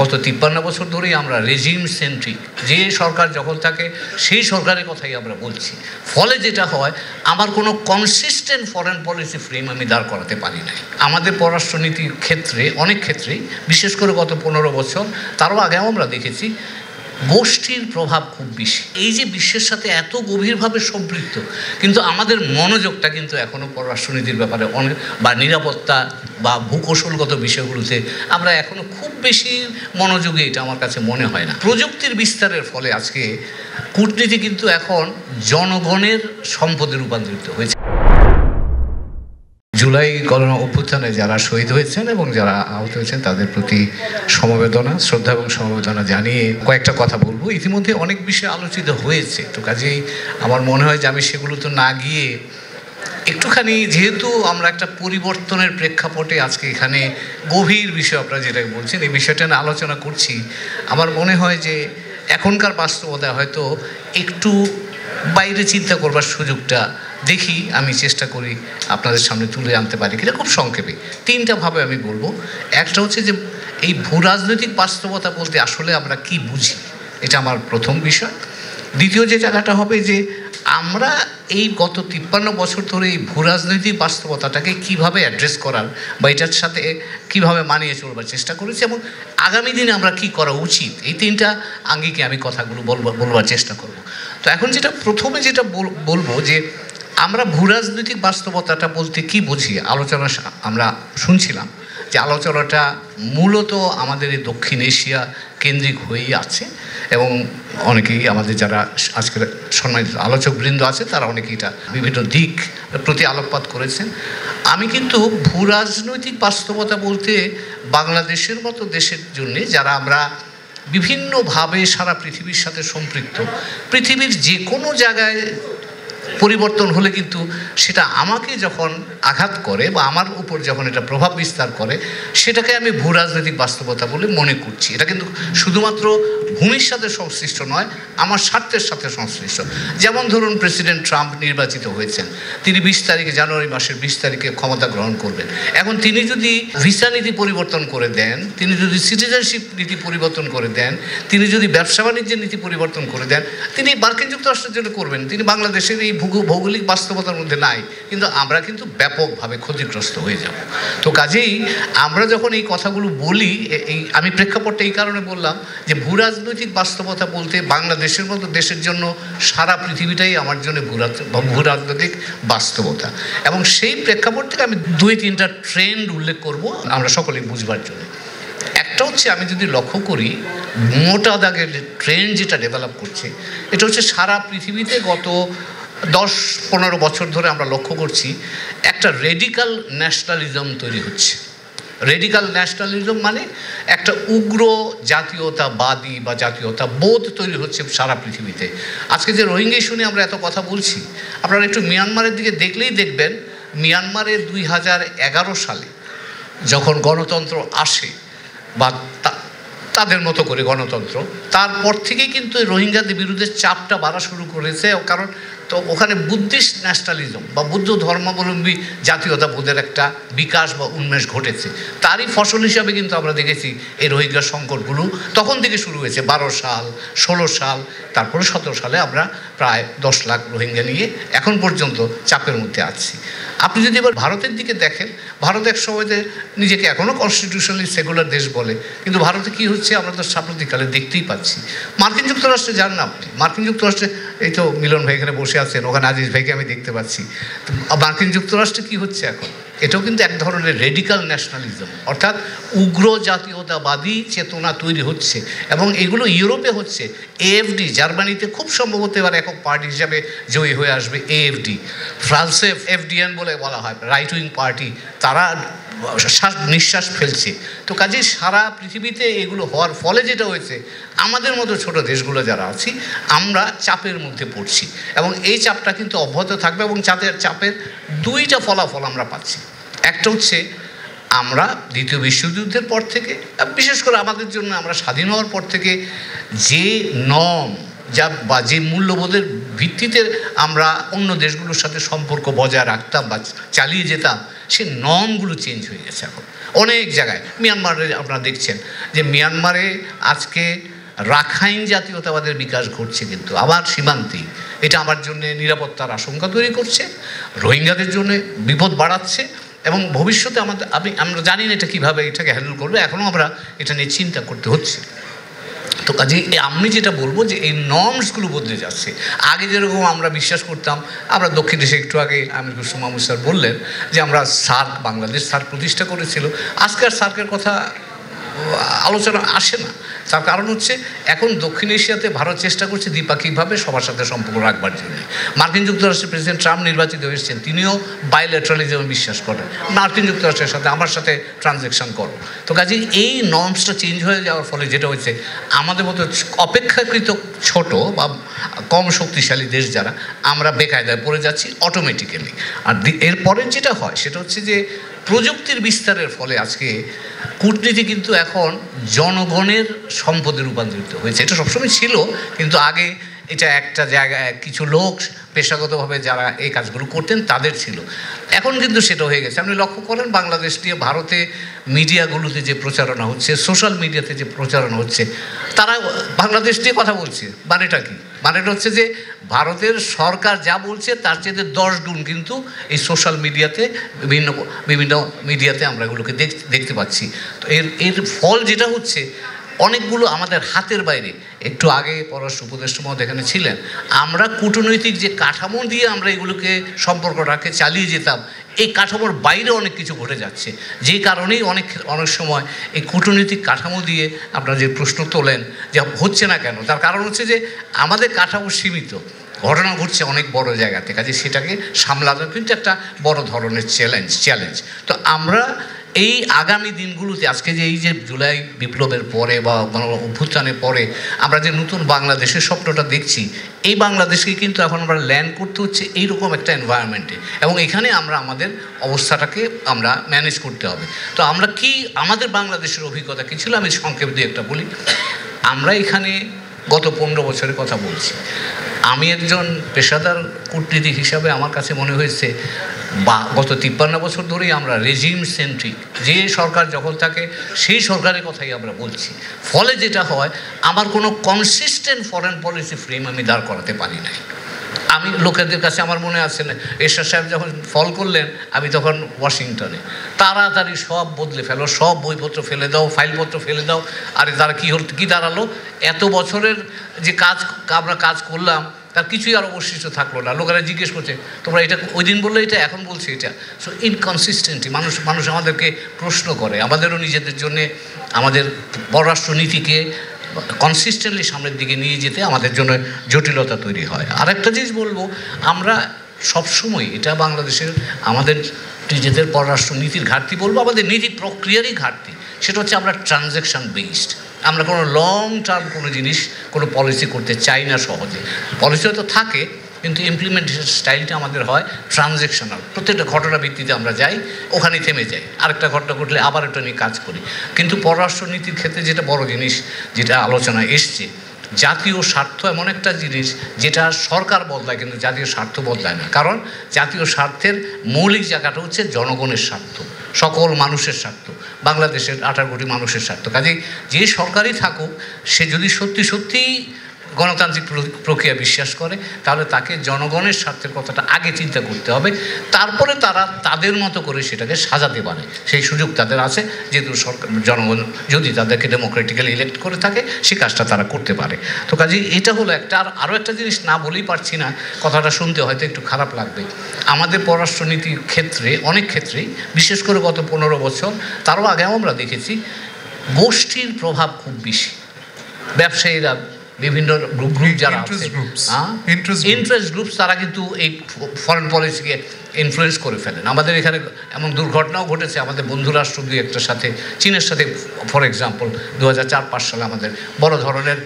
গত 53 বছর ধরেই আমরা রেজিম সেন্ট্রিক, যে সরকার যখন থাকে সেই সরকারের কথাই আমরা বলছি। ফলে যেটা হয়, আমার কোনো কনসিস্টেন্ট ফরেন পলিসি ফ্রেম আমি দাঁড় করাতে পারি নাই। আমাদের পররাষ্ট্রনীতির ক্ষেত্রে অনেক ক্ষেত্রেই, বিশেষ করে গত 15 বছর, তারও আগেও আমরা দেখেছি গোষ্ঠীর প্রভাব খুব বেশি। এই যে বিশ্বের সাথে এত গভীরভাবে সম্পৃক্ত, কিন্তু আমাদের মনোযোগটা কিন্তু এখনও পররাষ্ট্রনীতির ব্যাপারে অনেক, বা নিরাপত্তা বা ভূকৌশলগত বিষয়গুলোতে আমরা এখনও খুব বেশি মনোযোগী, এটা আমার কাছে মনে হয় না। প্রযুক্তির বিস্তারের ফলে আজকে কূটনীতি কিন্তু এখন জনগণের সম্পদে রূপান্তরিত হয়েছে। জুলাই গণ অভ্যুত্থানে যারা শহীদ হয়েছেন এবং যারা আহত হয়েছেন তাদের প্রতি সমবেদনা, শ্রদ্ধা এবং সমবেদনা জানিয়ে কয়েকটা কথা বলবো। ইতিমধ্যে অনেক বিষয় আলোচিত হয়েছে, তো কাজেই আমার মনে হয় যে আমি সেগুলোতে না গিয়ে একটুখানি, যেহেতু আমরা একটা পরিবর্তনের প্রেক্ষাপটে আজকে এখানে গভীর বিষয় আপনারা যেটা বলছেন এই বিষয়টা নিয়ে আলোচনা করছি, আমার মনে হয় যে এখনকার বাস্তবতা হয়তো একটু বাইরে চিন্তা করবার সুযোগটা দেখি, আমি চেষ্টা করি আপনাদের সামনে তুলে আনতে পারি কিনা। খুব সংক্ষেপে 3টা ভাবে আমি বলবো। একটা হচ্ছে যে এই ভূরাজনৈতিক বাস্তবতা বলতে আসলে আমরা কি বুঝি, এটা আমার প্রথম বিষয়। দ্বিতীয় যে জায়গাটা হবে যে আমরা এই গত 53 বছর ধরে এই ভূরাজনৈতিক বাস্তবতাটাকে কীভাবে অ্যাড্রেস করার বা এটার সাথে কীভাবে মানিয়ে চলবার চেষ্টা করেছি এবং আগামী দিনে আমরা কি করা উচিত, এই 3টা আঙ্গিকে আমি কথাগুলো বলবার চেষ্টা করব। তো এখন যেটা প্রথমে যেটা বলবো যে আমরা ভূরাজনৈতিক বাস্তবতাটা বলতে কি বুঝি, আলোচনা আমরা শুনছিলাম যে আলোচনাটা মূলত আমাদের এই দক্ষিণ এশিয়া কেন্দ্রিক হয়েই আছে এবং অনেকেই আমাদের যারা আজকের সম্মানিত আলোচকবৃন্দ আছে তারা অনেকেই এটা বিভিন্ন দিক প্রতি আলোকপাত করেছেন। আমি কিন্তু ভূরাজনৈতিক বাস্তবতা বলতে বাংলাদেশের মতো দেশের জন্যে, যারা আমরা বিভিন্নভাবে সারা পৃথিবীর সাথে সম্পৃক্ত, পৃথিবীর যে কোনো জায়গায় পরিবর্তন হলে কিন্তু সেটা আমাকে যখন আঘাত করে বা আমার উপর যখন এটা প্রভাব বিস্তার করে, সেটাকে আমি ভূরাজনৈতিক বাস্তবতা বলে মনে করছি। এটা কিন্তু শুধুমাত্র ভূমির সাথে সংশ্লিষ্ট নয়, আমার স্বার্থের সাথে সংশ্লিষ্ট। যেমন ধরুন, প্রেসিডেন্ট ট্রাম্প নির্বাচিত হয়েছেন, তিনি 20 তারিখে, জানুয়ারি মাসের 20 তারিখে ক্ষমতা গ্রহণ করবেন। এখন তিনি যদি ভিসা নীতি পরিবর্তন করে দেন, তিনি যদি সিটিজেনশিপ নীতি পরিবর্তন করে দেন, তিনি যদি ব্যবসা বাণিজ্যের নীতি পরিবর্তন করে দেন, তিনি মার্কিন যুক্তরাষ্ট্রের জন্য করবেন, তিনি বাংলাদেশের এই ভৌগোলিক বাস্তবতার মধ্যে নাই, কিন্তু আমরা কিন্তু ব্যাপকভাবে ক্ষতিগ্রস্ত হয়ে যাব। তো কাজেই আমরা যখন এই কথাগুলো বলি, আমি প্রেক্ষাপটটা এই কারণে বললাম যে ভূরাজনৈতিক বাস্তবতা বলতে বাংলাদেশের মতো দেশের জন্য সারা পৃথিবীটাই আমার জন্য ভূরাজনৈতিক বাস্তবতা। এবং সেই প্রেক্ষাপট থেকে আমি 2-3টা ট্রেন্ড উল্লেখ করব আমরা সকলেই বুঝবার জন্য। একটা হচ্ছে, আমি যদি লক্ষ্য করি মোটা দাগের ট্রেন্ড যেটা ডেভেলপ করছে, এটা হচ্ছে সারা পৃথিবীতে গত 10-15 বছর ধরে আমরা লক্ষ্য করছি একটা রেডিক্যাল ন্যাশনালিজম তৈরি হচ্ছে। রেডিক্যাল ন্যাশনালিজম মানে একটা উগ্র জাতীয়তাবাদী বা জাতীয়তা বোধ তৈরি হচ্ছে সারা পৃথিবীতে। আজকে যে রোহিঙ্গা ইস্যু নিয়ে আমরা এত কথা বলছি, আপনারা একটু মিয়ানমারের দিকে দেখলেই দেখবেন, মিয়ানমারে 2011 সালে যখন গণতন্ত্র আসে বা তাদের মতো করে গণতন্ত্র, তারপর থেকেই কিন্তু রোহিঙ্গাদের বিরুদ্ধে চাপটা বাড়া শুরু করেছে। কারণ তো ওখানে বুদ্ধিস্ট ন্যাশনালিজম বা বৌদ্ধ ধর্মাবলম্বী জাতীয়তাবোধের একটা বিকাশ বা উন্মেষ ঘটেছে। তারই ফসল হিসাবে কিন্তু আমরা দেখেছি এই রোহিঙ্গা সংকটগুলো তখন থেকে শুরু হয়েছে। 12 সাল, 16 সাল, তারপরে 17 সালে আমরা প্রায় 10 লাখ রোহিঙ্গা নিয়ে এখন পর্যন্ত চাপের মধ্যে আছি। আপনি যদি এবার ভারতের দিকে দেখেন, ভারত এক সময়তে নিজেকে এখনও কনস্টিটিউশনালি সেকুলার দেশ বলে, কিন্তু ভারতে কী হচ্ছে আমরা তো সাম্প্রতিককালে দেখতেই পাচ্ছি। মার্কিন যুক্তরাষ্ট্রে যান না আপনি, মার্কিন যুক্তরাষ্ট্রে এই তো মিলন ভাই এখানে বসে আছেন, ওখানে আজিজ ভাইকে আমি দেখতে পাচ্ছি। মার্কিন যুক্তরাষ্ট্রে কী হচ্ছে এখন, এটাও কিন্তু এক ধরনের রেডিক্যাল ন্যাশনালিজম, অর্থাৎ উগ্র জাতীয়তাবাদী চেতনা তৈরি হচ্ছে এবং এগুলো ইউরোপে হচ্ছে। এএফডি জার্মানিতে খুব সম্ভবত এবার একক পার্টি হিসাবে জয়ী হয়ে আসবে এএফডি। ফ্রান্সে এফডিএন বলে বলা হয়, রাইট উইং পার্টি, তারা নিঃশ্বাস ফেলছে। তো কাজে সারা পৃথিবীতে এগুলো হওয়ার ফলে যেটা হয়েছে, আমাদের মতো ছোট দেশগুলো যারা আছি আমরা চাপের মধ্যে পড়ছি এবং এই চাপটা কিন্তু অব্যাহত থাকবে এবং চাপের 2টা ফলাফল আমরা পাচ্ছি। একটা হচ্ছে, আমরা দ্বিতীয় বিশ্বযুদ্ধের পর থেকে, বিশেষ করে আমাদের জন্য আমরা স্বাধীন হওয়ার পর থেকে যে নর্ম বা যে মূল্যবোধের ভিত্তিতে আমরা অন্য দেশগুলোর সাথে সম্পর্ক বজায় রাখতাম বা চালিয়ে যেতাম, সে নর্মগুলো চেঞ্জ হয়ে গেছে এখন অনেক জায়গায়। মিয়ানমারে আপনারা দেখছেন যে মিয়ানমারে আজকে রাখাইন জাতীয়তাবাদের বিকাশ ঘটছে, কিন্তু আবার সীমান্তেই এটা আমার জন্য নিরাপত্তার আশঙ্কা তৈরি করছে, রোহিঙ্গাদের জন্য বিপদ বাড়াচ্ছে, এবং ভবিষ্যতে আমরা জানি না এটা কীভাবে এটাকে হ্যান্ডেল করবে, এখনও আমরা এটা নিয়ে চিন্তা করতে হচ্ছে। তো কাজে আমি যেটা বলবো যে এই নর্মসগুলো বদলে যাচ্ছে। আগে যেরকম আমরা বিশ্বাস করতাম, আমরা দক্ষিণ দেশে একটু আগে আমির হোসেন মাহমুদ স্যার বললেন যে আমরা সার্ক, বাংলাদেশ সার্ক প্রতিষ্ঠা করেছিল, আজকে আর সার্কের কথা আলোচনা আসে না। তার কারণ হচ্ছে এখন দক্ষিণ এশিয়াতে ভারত চেষ্টা করছে দ্বিপাক্ষিকভাবে সবার সাথে সম্পর্ক রাখবার জন্য। মার্কিন যুক্তরাষ্ট্রের প্রেসিডেন্ট ট্রাম্প নির্বাচিত হয়েছেন, তিনিও বাইল্যাটারালিজমে বিশ্বাস করেন, মার্কিন যুক্তরাষ্ট্রের সাথে আমার সাথে ট্রানজ্যাকশন করো। তো কাজে এই নর্মসটা চেঞ্জ হয়ে যাওয়ার ফলে যেটা হয়েছে, আমাদের মতো অপেক্ষাকৃত ছোট বা কম শক্তিশালী দেশ যারা, আমরা বেকায়দায় পড়ে যাচ্ছি অটোমেটিক্যালি। আর এরপরে যেটা হয় সেটা হচ্ছে যে প্রযুক্তির বিস্তারের ফলে আজকে কূটনীতি কিন্তু এখন জনগণের সম্পদে রূপান্তরিত হয়েছে। এটা সবসময় ছিল, কিন্তু আগে এটা একটা জায়গায় কিছু লোক পেশাগতভাবে যারা এই কাজগুলো করতেন তাদের ছিল, এখন কিন্তু সেটা হয়ে গেছে। আপনি লক্ষ্য করেন বাংলাদেশ নিয়ে ভারতে মিডিয়াগুলোতে যে প্রচারণা হচ্ছে, সোশ্যাল মিডিয়াতে যে প্রচারণা হচ্ছে, তারা বাংলাদেশ নিয়ে কথা বলছে। মানেটা কি? মানেটা হচ্ছে যে ভারতের সরকার যা বলছে তার চেয়ে 10 গুণ কিন্তু এই সোশ্যাল মিডিয়াতে বিভিন্ন মিডিয়াতে আমরা এগুলোকে দেখতে পাচ্ছি। তো এর ফল যেটা হচ্ছে, অনেকগুলো আমাদের হাতের বাইরে। একটু আগে পররাষ্ট্র উপদেষ্টা মহোদয় এখানে ছিলেন, আমরা কূটনৈতিক যে কাঠামো দিয়ে আমরা এগুলোকে সম্পর্কটাকে চালিয়ে যেতাম, এই কাঠামোর বাইরে অনেক কিছু ঘটে যাচ্ছে, যে কারণেই অনেক সময় এই কূটনৈতিক কাঠামো দিয়ে আপনারা যে প্রশ্ন তোলেন যে হচ্ছে না কেন, তার কারণ হচ্ছে যে আমাদের কাঠামো সীমিত, ঘটনা ঘটছে অনেক বড় জায়গাতে, কাজে সেটাকে সামলানো কিন্তু একটা বড় ধরনের চ্যালেঞ্জ। তো আমরা এই আগামী দিনগুলোতে আজকে যে এই যে জুলাই বিপ্লবের পরে বা অভ্যুত্থানের পরে আমরা যে নতুন বাংলাদেশের স্বপ্নটা দেখছি, এই বাংলাদেশকে কিন্তু এখন আমরা ল্যান্ড করতে হচ্ছে এইরকম একটা এনভায়রনমেন্টে, এবং এখানে আমরা আমাদের অবস্থাটাকে আমরা ম্যানেজ করতে হবে। তো আমরা কি, আমাদের বাংলাদেশের অভিজ্ঞতা কী ছিল আমি সংক্ষেপ দিয়ে একটা বলি। আমরা এখানে গত 15 বছরের কথা বলছি। আমি একজন পেশাদার কূটনীতিক হিসাবে আমার কাছে মনে হয়েছে বা গত 53 বছর ধরেই আমরা রেজিম সেন্ট্রিক, যে সরকার যখন থাকে সেই সরকারের কথাই আমরা বলছি। ফলে যেটা হয়, আমার কোনো কনসিস্টেন্ট ফরেন পলিসি ফ্রেম আমি দাঁড় করাতে পারি নাই। আমি লোকেদের কাছে, আমার মনে আছে না, এরশাদ সাহেব যখন ফল করলেন, আমি তখন ওয়াশিংটনে, তাড়াতাড়ি সব বদলে ফেলো, সব বইপত্র ফেলে দাও, ফাইলপত্র ফেলে দাও। আরে তারা কী দাঁড়ালো, এত বছরের যে আমরা কাজ করলাম তার কিছুই আর অবশিষ্ট থাকলো না। লোকেরা জিজ্ঞেস করছে, তোমরা এটা ওই দিন বললে এটা, এখন বলছে এটা। সো ইনকনসিস্টেন্টি, মানুষ আমাদেরকে প্রশ্ন করে। আমাদেরও নিজেদের জন্যে আমাদের পররাষ্ট্র নীতিকে কনসিস্টেন্টলি সামনের দিকে নিয়ে যেতে আমাদের জন্য জটিলতা তৈরি হয়। আর একটা জিনিস বলবো, আমরা সবসময় এটা বাংলাদেশের আমাদের নিজেদের পররাষ্ট্র নীতির ঘাটতি বলবো, আমাদের নীতি প্রক্রিয়ারই ঘাটতি। সেটা হচ্ছে আমরা ট্রানজ্যাকশন বেসড, আমরা কোনো লং টার্ম কোনো জিনিস, কোনো পলিসি করতে চাই না সহজে। পলিসি হয়তো থাকে, কিন্তু ইমপ্লিমেন্টেশন স্টাইলটা আমাদের হয় ট্রানজ্যাকশনাল। প্রত্যেকটা ঘটনা ভিত্তিতে আমরা যাই, ওখানে থেমে যাই, আরেকটা ঘটনা ঘটলে আবার এটা নিয়ে কাজ করি। কিন্তু পররাষ্ট্রনীতির ক্ষেত্রে যেটা বড় জিনিস, যেটা আলোচনায় এসছে, জাতীয় স্বার্থ এমন একটা জিনিস যেটা সরকার বদলায় কিন্তু জাতীয় স্বার্থ বদলায় না। কারণ জাতীয় স্বার্থের মৌলিক জায়গাটা হচ্ছে জনগণের স্বার্থ, সকল মানুষের স্বার্থ, বাংলাদেশের 18 কোটি মানুষের স্বার্থ। কাজেই যে সরকারই থাকুক, সে যদি সত্যিই গণতান্ত্রিক প্রক্রিয়া বিশ্বাস করে, তাহলে তাকে জনগণের স্বার্থের কথাটা আগে চিন্তা করতে হবে, তারপরে তারা তাদের মতো করে সেটাকে সাজাতে পারে। সেই সুযোগ তাদের আছে, যেহেতু জনগণ যদি তাদেরকে ডেমোক্রেটিক্যালি ইলেক্ট করে থাকে, সেই কাজটা তারা করতে পারে। তো কাজেই এটা হলো একটা। আরও একটা জিনিস না বলেই পারছি না, কথাটা শুনতে হয়তো একটু খারাপ লাগবে। আমাদের পররাষ্ট্রনীতির ক্ষেত্রে অনেক ক্ষেত্রেই, বিশেষ করে গত 15 বছর, তারও আগেও আমরা দেখেছি, গোষ্ঠীর প্রভাব খুব বেশি। ব্যবসায়ীরা, বিভিন্ন গ্রুপ যারা আছে, ইন্টারেস্ট গ্রুপস, তারা কিন্তু এই ফরেন পলিসিকে ইনফ্লুয়েন্স করে ফেলেন। আমাদের এখানে এমন দুর্ঘটনাও ঘটেছে, আমাদের বন্ধু রাষ্ট্র দুই একটার সাথে, চীনের সাথে ফর এক্সাম্পল 2004-05 সালে আমাদের বড় ধরনের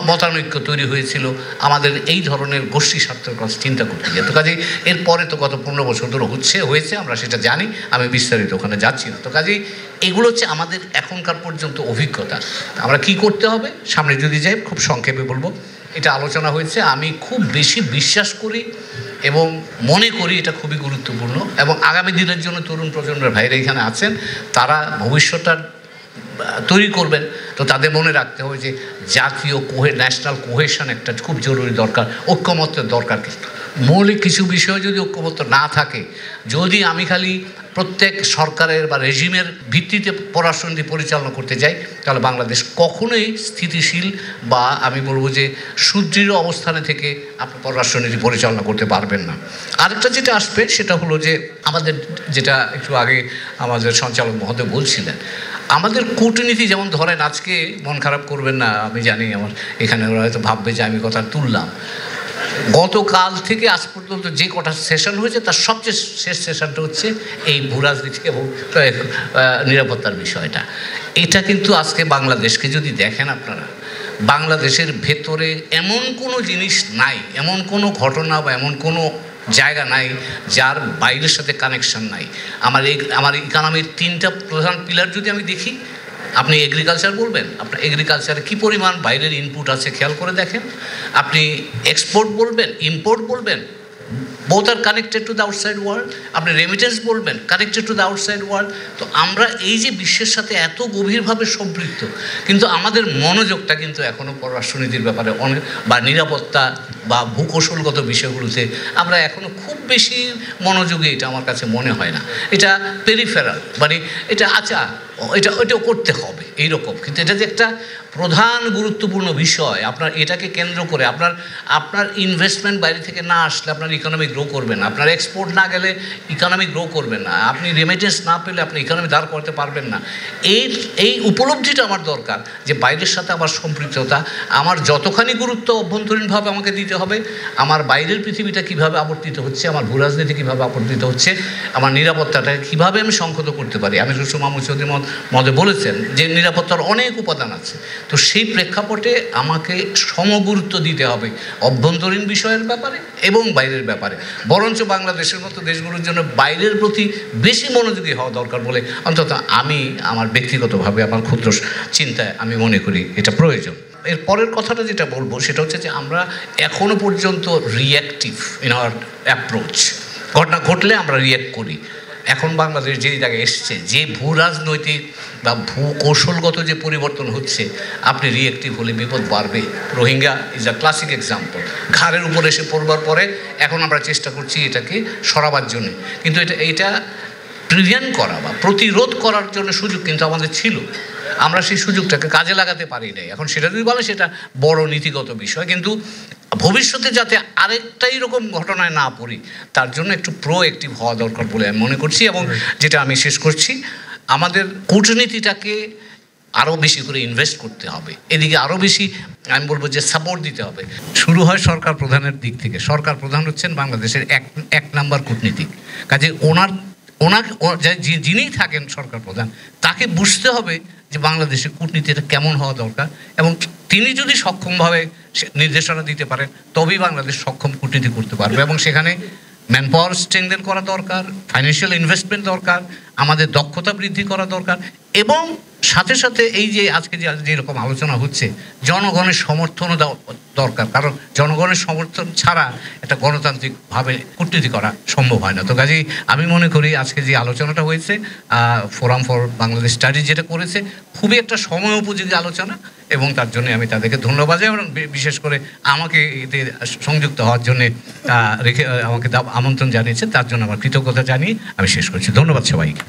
মতানৈক্য তৈরি হয়েছিল আমাদের এই ধরনের গোষ্ঠী স্বার্থের কথা চিন্তা করতে গিয়ে। তো কাজেই এরপরে তো গত 15 বছর ধরে হয়েছে, আমরা সেটা জানি, আমি বিস্তারিত ওখানে যাচ্ছি না। তো কাজেই এগুলো হচ্ছে আমাদের এখনকার পর্যন্ত অভিজ্ঞতা। আমরা কি করতে হবে সামনে যদি যাই, খুব সংক্ষেপে বলবো, এটা আলোচনা হয়েছে। আমি খুব বেশি বিশ্বাস করি এবং মনে করি এটা খুবই গুরুত্বপূর্ণ, এবং আগামী দিনের জন্য তরুণ প্রজন্মের ভাইরা এখানে আছেন, তারা ভবিষ্যৎটা তৈরি করবেন। তো তাদের মনে রাখতে হবে যে জাতীয় ন্যাশনাল কোহেশন একটা খুব জরুরি দরকার, ঐক্যমত্যের দরকার। মৌলিক কিছু বিষয় যদি ঐক্যমত্য না থাকে, যদি আমি খালি প্রত্যেক সরকারের বা রেজিমের ভিত্তিতে পররাষ্ট্রনীতি পরিচালনা করতে যাই, তাহলে বাংলাদেশ কখনোই স্থিতিশীল বা আমি বলবো যে সুদৃঢ় অবস্থানে থেকে আপনি পররাষ্ট্রনীতি পরিচালনা করতে পারবেন না। আরেকটা যেটা আসবে সেটা হলো যে আমাদের, যেটা একটু আগে আমাদের সঞ্চালক মহোদয় বলছিলেন, আমাদের কূটনীতি, যেমন ধরেন আজকে মন খারাপ করবেন না, আমি জানি আমার এখানে ওরা হয়তো ভাববে যে আমি কথা তুললাম, গতকাল থেকে আজ পর্যন্ত যে কটা সেশন হয়েছে তার সবচেয়ে শেষ সেশনটা হচ্ছে এই ভূরাজনীতি এবং নিরাপত্তার বিষয়টা। এটা কিন্তু আজকে বাংলাদেশকে যদি দেখেন আপনারা, বাংলাদেশের ভেতরে এমন কোনো জিনিস নাই, এমন কোনো ঘটনা বা এমন কোনো জায়গা নাই যার বাইরের সাথে কানেকশন নাই। আমার ইকোনমির 3টা প্রধান পিলার যদি আমি দেখি, আপনি এগ্রিকালচার বলবেন, আপনার এগ্রিকালচারে কী পরিমাণ বাইরের ইনপুট আছে খেয়াল করে দেখেন। আপনি এক্সপোর্ট বলবেন, ইম্পোর্ট বলবেন, both are connected to the outside world. আপনি রেমিটেন্স বলবেন, connected to the outside world. তো আমরা এই যে বিশ্বের সাথে এত গভীরভাবে সম্পৃক্ত, কিন্তু আমাদের মনোযোগটা কিন্তু এখনও পররাষ্ট্রনীতির ব্যাপারে অনেক, বা নিরাপত্তা বা ভূকৌশলগত বিষয়গুলোতে আমরা এখনও খুব বেশি মনোযোগী, এটা আমার কাছে মনে হয় না। এটা পেরিফেরাল, মানে এটা আচ্ছা এটাও করতে হবে এইরকম, কিন্তু এটা যে একটা প্রধান গুরুত্বপূর্ণ বিষয়, আপনার এটাকে কেন্দ্র করে আপনার ইনভেস্টমেন্ট বাইরে থেকে না আসলে আপনার ইকোনমি গ্রো করবে না, আপনার এক্সপোর্ট না গেলে ইকোনমি গ্রো করবে না, আপনি রেমিটেন্স না পেলে আপনি ইকোনমি দাঁড় করতে পারবেন না। এই উপলব্ধিটা আমার দরকার, যে বাইরের সাথে আমার সম্পৃক্ততা, আমার যতখানি গুরুত্ব অভ্যন্তরীণভাবে আমাকে দিতে হবে, আমার বাইরের পৃথিবীটা কীভাবে আবর্তিত হচ্ছে, আমার ভূরাজনীতি কীভাবে আবর্তিত হচ্ছে, আমার নিরাপত্তাটাকে কীভাবে আমি সংহত করতে পারি। আমি মাহমুদ চৌধুরী মহোদয় বলেছেন যে নিরাপত্তার অনেক উপাদান আছে, তো সেই প্রেক্ষাপটে আমাকে সমগুরুত্ব দিতে হবে অভ্যন্তরীণ বিষয়ের ব্যাপারে এবং বাইরের ব্যাপারে। বরঞ্চ বাংলাদেশের মতো দেশগুলোর জন্য বাইরের প্রতি বেশি মনোযোগী হওয়া দরকার বলে অন্তত আমি আমার ব্যক্তিগতভাবে আমার ক্ষুদ্র চিন্তায় আমি মনে করি এটা প্রয়োজন। এর পরের কথাটা যেটা বলবো সেটা হচ্ছে যে আমরা এখনো পর্যন্ত রিঅ্যাক্টিভ ইন আওয়ার অ্যাপ্রোচ। ঘটনা ঘটলে আমরা রিঅ্যাক্ট করি। এখন বাংলাদেশ যে জায়গায় এসছে, যে ভূ রাজনৈতিক বা ভূ কৌশলগত যে পরিবর্তন হচ্ছে, আপনি রিঅ্যাক্টিভ হলে বিপদ বাড়বে। Rohingya is a classic example. ঘাড়ের উপরে এসে পড়বার পরে এখন আমরা চেষ্টা করছি এটাকে সরাবার জন্য, কিন্তু এটা প্রিভেন্ট করা বা প্রতিরোধ করার জন্য সুযোগ কিন্তু আমাদের ছিল, আমরা সেই সুযোগটাকে কাজে লাগাতে পারি নাই। এখন সেটা যদি বলে সেটা বড় নীতিগত বিষয়, কিন্তু ভবিষ্যতে যাতে আরেকটা এরকম ঘটনায় না পড়ি তার জন্য একটু প্রোঅ্যাক্টিভ হওয়া দরকার বলে আমি মনে করছি। এবং যেটা আমি শেষ করছি, আমাদের কূটনীতিটাকে আরও বেশি করে ইনভেস্ট করতে হবে, এদিকে আরও বেশি আমি বলবো যে সাপোর্ট দিতে হবে। শুরু হয় সরকার প্রধানের দিক থেকে। সরকার প্রধান হচ্ছেন বাংলাদেশের এক নাম্বার কূটনীতিক, কাজে যিনি থাকেন সরকার প্রধান, তাকে বুঝতে হবে যে বাংলাদেশের কূটনীতিটা কেমন হওয়া দরকার, এবং তিনি যদি সক্ষমভাবে নির্দেশনা দিতে পারেন তবেই বাংলাদেশ সক্ষম কূটনীতি করতে পারবে। এবং সেখানে ম্যান পাওয়ার স্ট্রেংথেন করা দরকার, ফাইন্যান্সিয়াল ইনভেস্টমেন্ট দরকার, আমাদের দক্ষতা বৃদ্ধি করা দরকার, এবং সাথে সাথে এই যে আজকে যেরকম আলোচনা হচ্ছে, জনগণের সমর্থনও দরকার, কারণ জনগণের সমর্থন ছাড়া একটা গণতান্ত্রিকভাবে কূটনীতি করা সম্ভব হয় না। তো কাজেই আমি মনে করি আজকে যে আলোচনাটা হয়েছে, ফোরাম ফর বাংলাদেশ স্টাডিজ যেটা করেছে, খুবই একটা সময় উপযোগী আলোচনা, এবং তার জন্য আমি তাদেরকে ধন্যবাদ জানাই, এবং বিশেষ করে আমাকে এতে সংযুক্ত হওয়ার জন্যে আমাকে আমন্ত্রণ জানিয়েছে, তার জন্য আমার কৃতজ্ঞতা জানিয়ে আমি শেষ করছি। ধন্যবাদ সবাইকে।